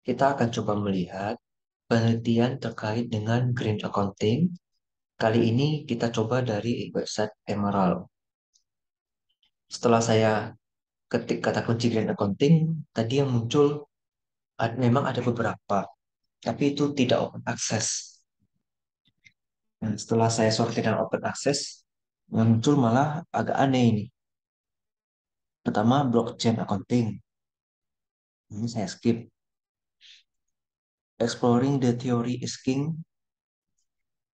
Kita akan coba melihat penelitian terkait dengan Green Accounting. Kali ini kita coba dari website Emerald. Setelah saya ketik kata kunci Green Accounting, tadi yang muncul memang ada beberapa, tapi itu tidak open access. Nah, setelah saya sortir dan open access, yang muncul malah agak aneh ini. Pertama, blockchain accounting. Ini saya skip. Exploring the theory is king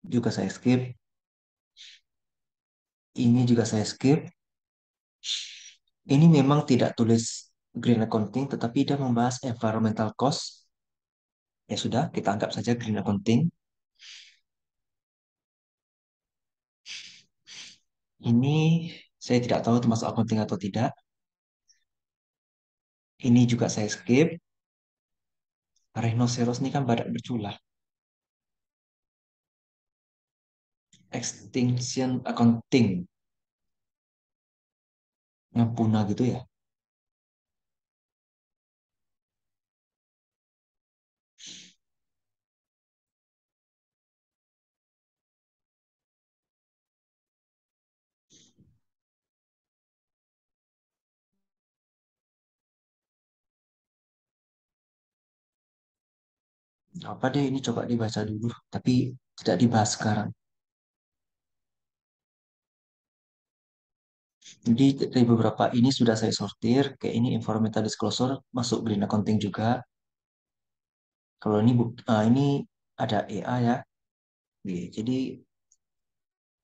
juga saya skip. Ini juga saya skip. Ini memang tidak tulis green accounting, tetapi dia membahas environmental cost. Ya sudah, kita anggap saja green accounting. Ini saya tidak tahu termasuk accounting atau tidak. Ini juga saya skip. Rhinoceros ini kan badak bercula. Extinction accounting. Yang punah gitu ya. Apa deh ini coba dibaca dulu. Tapi tidak dibahas sekarang. Jadi dari beberapa ini sudah saya sortir. Kayak ini environmental disclosure masuk green accounting juga. Kalau ini ini ada EA ya. Jadi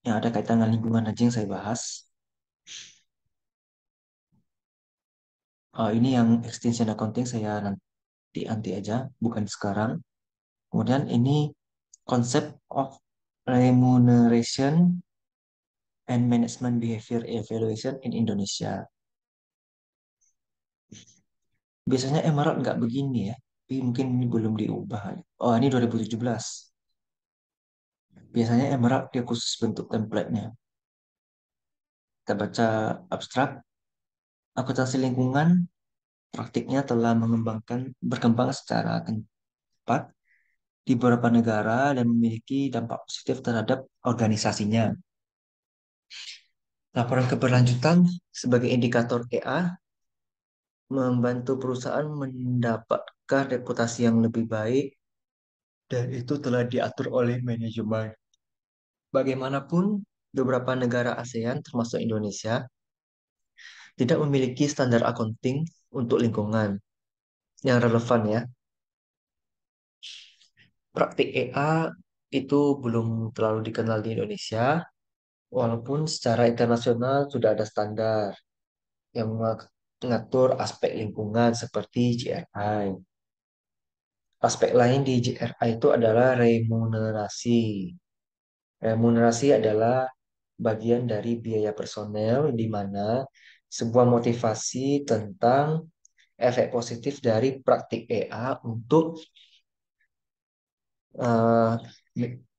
yang ada kaitan dengan lingkungan aja yang saya bahas. Ini yang extension accounting saya nanti aja, bukan sekarang. Kemudian ini konsep of remuneration and management behavior evaluation in Indonesia. Biasanya Emerald nggak begini ya, tapi mungkin ini belum diubah. Oh, ini 2017. Biasanya Emerald dia khusus bentuk template-nya. Kita baca abstrak, akuntansi lingkungan praktiknya telah berkembang secara cepat di beberapa negara dan memiliki dampak positif terhadap organisasinya. Laporan keberlanjutan sebagai indikator EA membantu perusahaan mendapatkan reputasi yang lebih baik dan itu telah diatur oleh manajemen. Bagaimanapun, beberapa negara ASEAN termasuk Indonesia tidak memiliki standar accounting untuk lingkungan yang relevan ya. Praktik EA itu belum terlalu dikenal di Indonesia, walaupun secara internasional sudah ada standar yang mengatur aspek lingkungan seperti GRI. Aspek lain di GRI itu adalah remunerasi. Remunerasi adalah bagian dari biaya personel di mana sebuah motivasi tentang efek positif dari praktik EA untuk uh,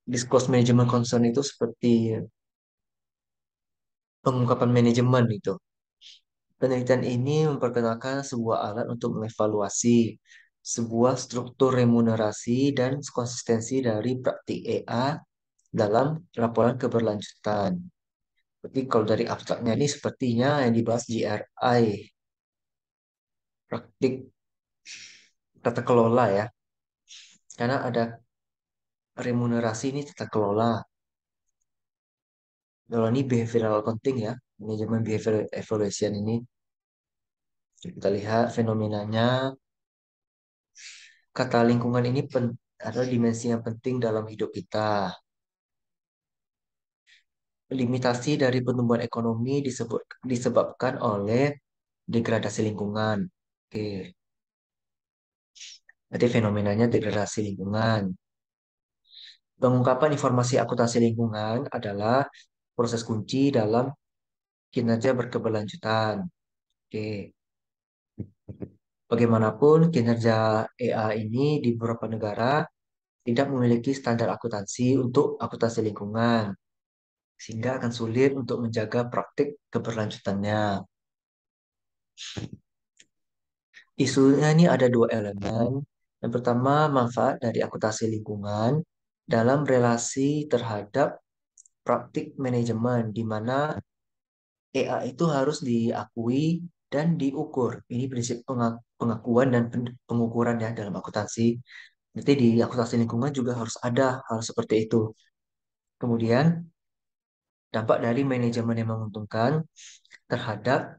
disclose management concern itu seperti pengungkapan manajemen itu. Penelitian ini memperkenalkan sebuah alat untuk mengevaluasi sebuah struktur remunerasi dan konsistensi dari praktik EA dalam laporan keberlanjutan. Berarti kalau dari abstraknya ini sepertinya yang dibahas GRI, praktik tata kelola ya. Karena ada remunerasi ini tata kelola. Kalau ini behavioral accounting ya, manajemen behavioral evaluation ini. Kita lihat fenomenanya. Kata lingkungan ini adalah dimensi yang penting dalam hidup kita. Limitasi dari pertumbuhan ekonomi disebabkan oleh degradasi lingkungan. Oke, berarti fenomenanya degradasi lingkungan. Pengungkapan informasi akuntansi lingkungan adalah proses kunci dalam kinerja berkeberlanjutan. Oke, bagaimanapun kinerja EA ini di beberapa negara tidak memiliki standar akuntansi untuk akuntansi lingkungan, sehingga akan sulit untuk menjaga praktik keberlanjutannya. Isunya ini ada dua elemen. Yang pertama, manfaat dari akuntansi lingkungan dalam relasi terhadap praktik manajemen, di mana EA itu harus diakui dan diukur. Ini prinsip pengakuan dan pengukuran ya dalam akuntansi. Nanti di akuntansi lingkungan juga harus ada hal seperti itu. Kemudian, dampak dari manajemen yang menguntungkan terhadap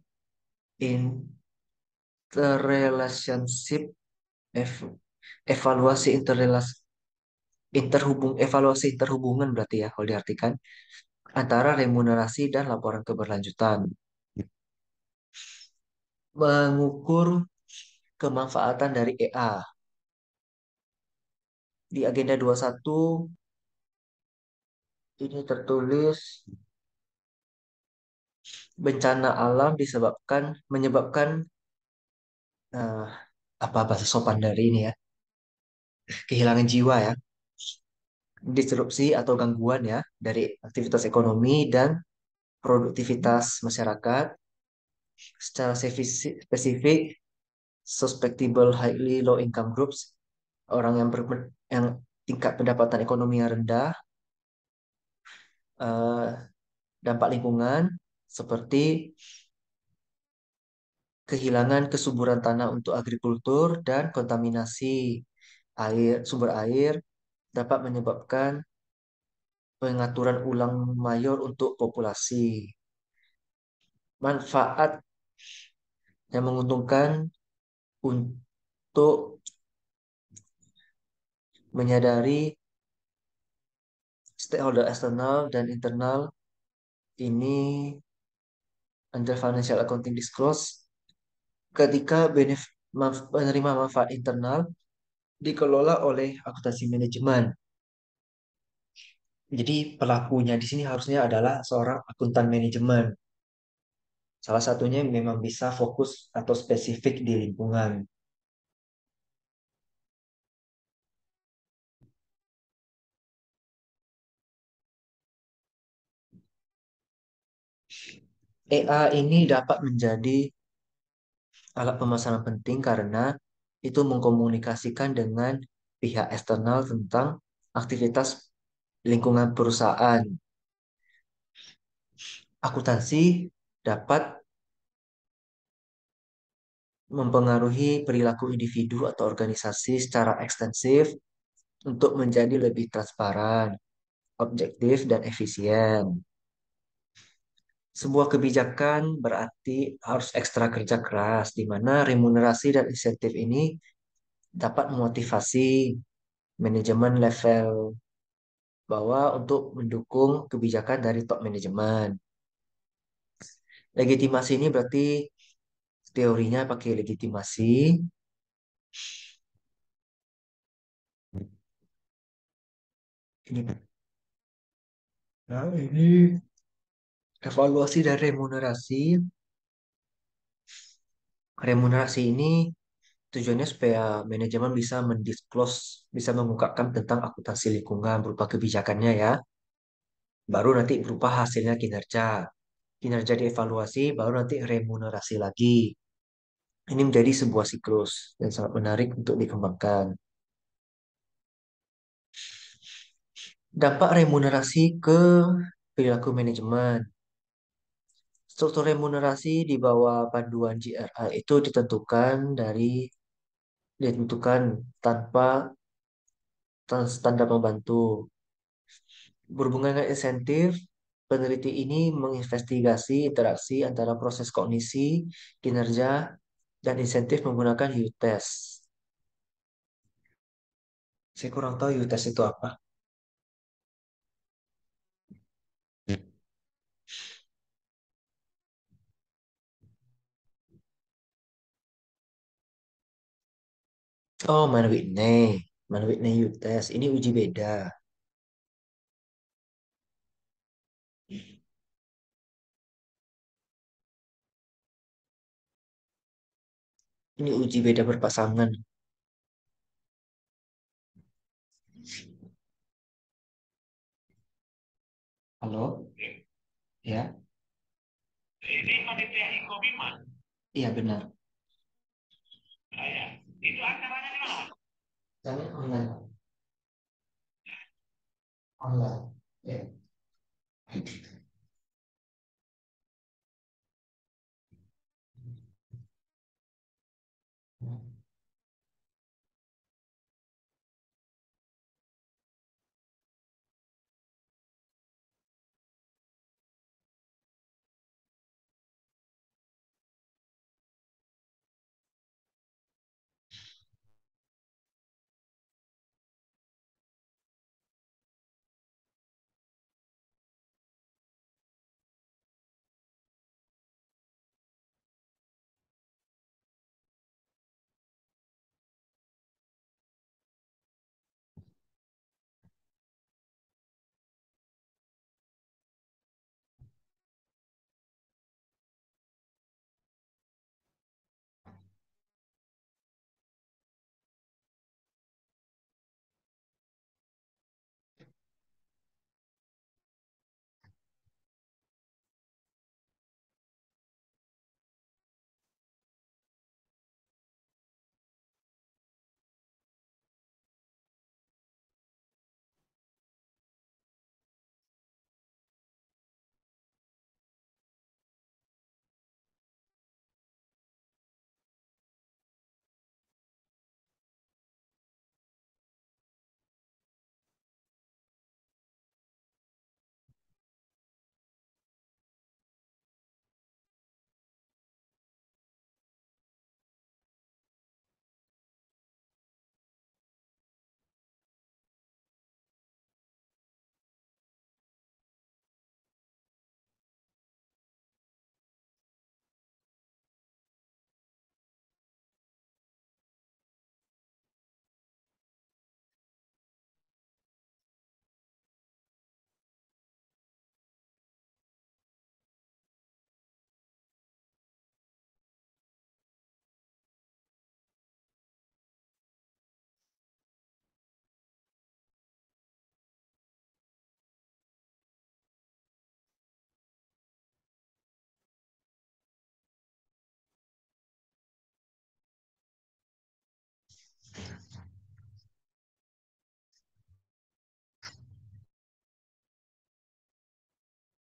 interrelationship ev- evaluasi evaluasi interhubungan berarti ya kalau diartikan antara remunerasi dan laporan keberlanjutan. Mengukur kemanfaatan dari EA. Di agenda 21 ini tertulis bencana alam menyebabkan eh, apa bahasa sopan dari ini ya, kehilangan jiwa ya, disrupsi atau gangguan ya dari aktivitas ekonomi dan produktivitas masyarakat secara spesifik susceptible highly low income groups, orang yang tingkat pendapatan ekonomi yang rendah, eh, dampak lingkungan seperti kehilangan kesuburan tanah untuk agrikultur dan kontaminasi sumber air dapat menyebabkan pengaturan ulang mayor untuk populasi. Manfaat yang menguntungkan untuk menyadari stakeholder eksternal dan internal ini under financial accounting disclose ketika penerima manfaat internal dikelola oleh akuntansi manajemen. Jadi pelakunya di sini harusnya adalah seorang akuntan manajemen. Salah satunya yang memang bisa fokus atau spesifik di lingkungan. EA ini dapat menjadi alat pemasaran penting karena itu mengkomunikasikan dengan pihak eksternal tentang aktivitas lingkungan perusahaan. Akuntansi dapat mempengaruhi perilaku individu atau organisasi secara ekstensif untuk menjadi lebih transparan, objektif, dan efisien. Sebuah kebijakan berarti harus ekstra kerja keras, di mana remunerasi dan insentif ini dapat memotivasi manajemen level bawah untuk mendukung kebijakan dari top manajemen. Legitimasi ini berarti teorinya pakai legitimasi. Ini, nah, ini evaluasi dan remunerasi. Remunerasi ini tujuannya supaya manajemen bisa mendisclose, bisa mengungkapkan tentang akuntansi lingkungan berupa kebijakannya ya. Baru nanti berupa hasilnya kinerja. Kinerja dievaluasi, baru nanti remunerasi lagi. Ini menjadi sebuah siklus yang sangat menarik untuk dikembangkan. Dampak remunerasi ke perilaku manajemen. Struktur remunerasi di bawah panduan GRI itu ditentukan tanpa standar membantu. Berhubungan dengan insentif, peneliti ini menginvestigasi interaksi antara proses kognisi, kinerja, dan insentif menggunakan U-test. Saya kurang tahu U-test itu apa. Oh, Mana Whitney. Mana Whitney U-test. Ini uji beda. Ini uji beda berpasangan. Halo? Ya? Ini panitia Iko Bima. Iya benar. Itu acaranya di mana? Misalnya online, online. Ya.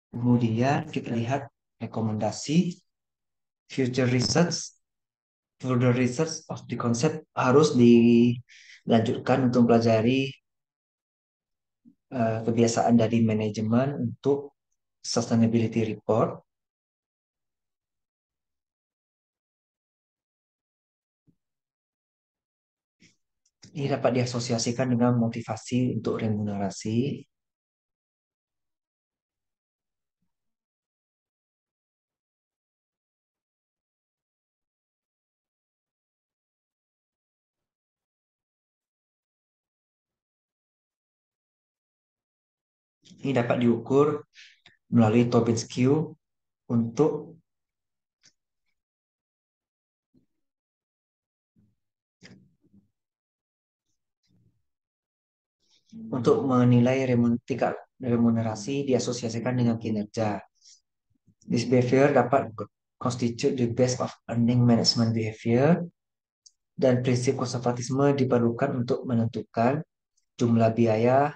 Kemudian kita lihat rekomendasi future research, further research of the concept harus dilanjutkan untuk mempelajari kebiasaan dari manajemen untuk sustainability report. Ini dapat diasosiasikan dengan motivasi untuk remunerasi. Ini dapat diukur melalui Tobin Q untuk menilai tingkat remunerasi diasosiasikan dengan kinerja. This behavior dapat constitute the base of earning management behavior dan prinsip konservatisme diperlukan untuk menentukan jumlah biaya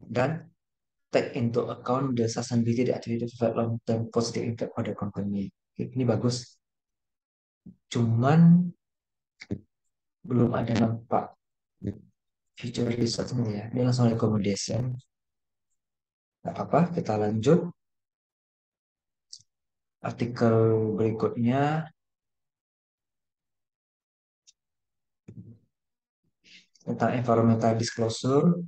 dan take into account the sustainability the activity of long term positive impact on the company. Ini bagus. Cuman belum ada nampak future research ini ya. Ini langsung recommendation. Gak apa-apa, kita lanjut. Artikel berikutnya tentang environmental disclosure.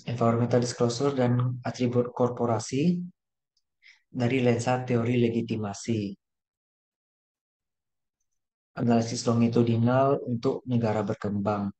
Environmental disclosure dan atribut korporasi dari lensa teori legitimasi. Analisis longitudinal untuk negara berkembang.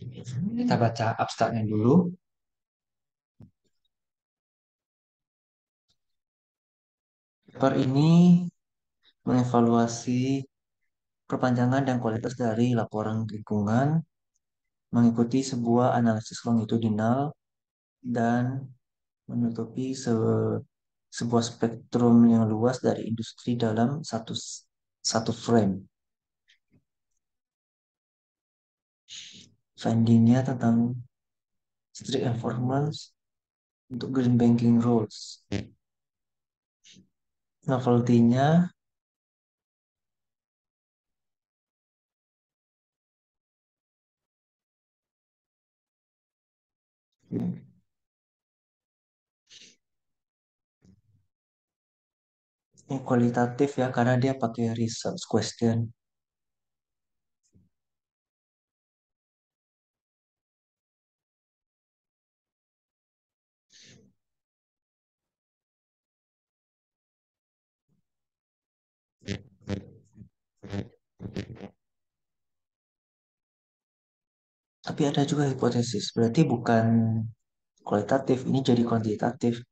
Kita baca abstraknya dulu. Paper ini mengevaluasi perpanjangan dan kualitas dari laporan lingkungan, mengikuti sebuah analisis longitudinal, dan menutupi sebuah spektrum yang luas dari industri dalam satu frame. Findingnya tentang strict enforcement untuk green banking rules. Novelty-nya ini kualitatif ya karena dia pakai research question. Tapi ada juga hipotesis, berarti bukan kualitatif, ini jadi kuantitatif.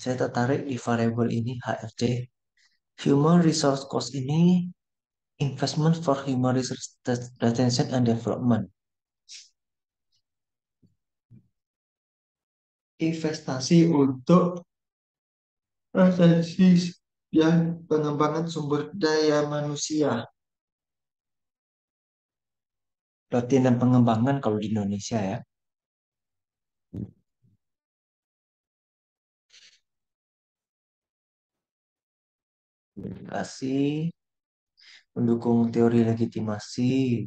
Saya tertarik di variabel ini HRD. Human Resource Cost ini investment for human resource retention and development. Investasi untuk retensi dan pengembangan sumber daya manusia. Pelatihan dan pengembangan kalau di Indonesia ya. Kasih mendukung teori legitimasi.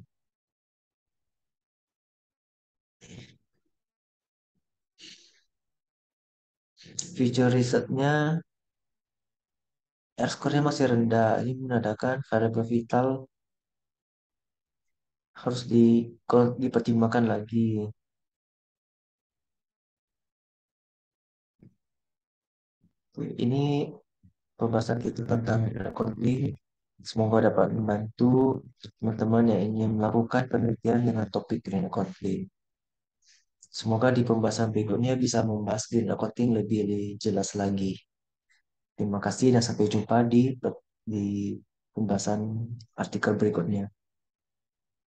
Future risetnya R-score-nya masih rendah. Ini menandakan variabel vital harus dipertimbangkan lagi. Ini pembahasan kita tentang konflik. Semoga dapat membantu teman-teman yang ingin melakukan penelitian dengan topik green conflict. Semoga di pembahasan berikutnya bisa membahas green accounting lebih jelas lagi. Terima kasih dan sampai jumpa di pembahasan artikel berikutnya.